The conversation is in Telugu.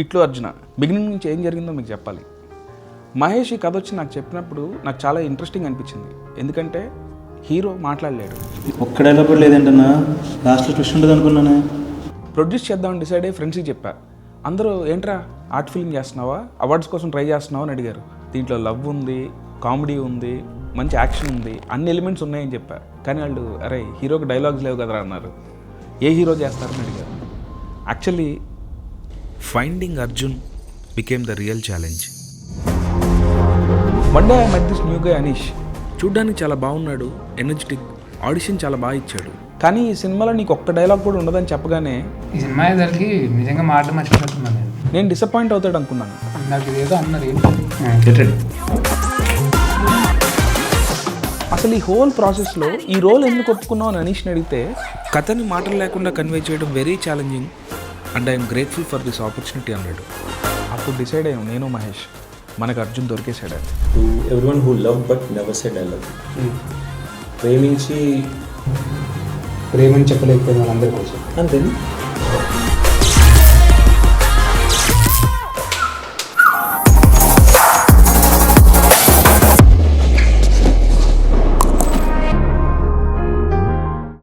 ఇట్లు అర్జున బిగినింగ్ నుంచి ఏం జరిగిందో మీకు చెప్పాలి. మహేష్ ఈ కథ వచ్చి నాకు చెప్పినప్పుడు నాకు చాలా ఇంట్రెస్టింగ్ అనిపించింది. ఎందుకంటే హీరో మాట్లాడలేడు. ఒక్క డైలాగ్ కూడా లేదంటన్నా, లాస్ట్లో ట్విస్ట్ ఉంటుంది అనుకున్నాను. ప్రొడ్యూస్ చేద్దామని డిసైడ్ అయ్యి ఫ్రెండ్స్కి చెప్పా. అందరూ ఏంట్రా ఆర్ట్ ఫిల్మ్ చేస్తున్నావా, అవార్డ్స్ కోసం ట్రై చేస్తున్నావా అని అడిగారు. దీంట్లో లవ్ ఉంది, కామెడీ ఉంది, మంచి యాక్షన్ ఉంది, అన్ని ఎలిమెంట్స్ ఉన్నాయని చెప్పా. కానీ వాళ్ళు అరే హీరోకి డైలాగ్స్ లేవు కదరా అన్నారు. ఏ హీరో చేస్తారని అడిగారు. Actually finding Arjun became the real challenge. One day I met this new guy Anish. చూడ్డానికి చాలా బాగున్నాడు, ఎనర్జెటిక్, ఆడిషన్ చాలా బాగా ఇచ్చాడు. కానీ ఈ సినిమాలో నీకు ఒక్క డైలాగ్ కూడా ఉండదని చెప్పగానే ఈ సినిమా అయ్యేసరికి నిజంగా మాట మర్చిపోతున్నాను. నేను డిసప్పాయింట్ అవుతాడు అనుకున్నాను. నాకు ఇదేదో అన్నారు ఏంటి. అసలు ఈ హోల్ ప్రాసెస్లో ఈ రోల్ ఎందుకు ఒప్పుకున్నావు అని అనీష్ని అడిగితే కథని మాటలు లేకుండా కన్వే చేయడం very challenging and I'm grateful for this opportunity అన్నాడు. అప్పుడు డిసైడ్ అయ్యాం నేను మహేష్, మనకు అర్జున్ దొరికేశాడు. To everyone who love but never said I love. ప్రేమించి ప్రేమని చెప్పలేకపోయిన వాళ్ళందరి కోసం అంతే.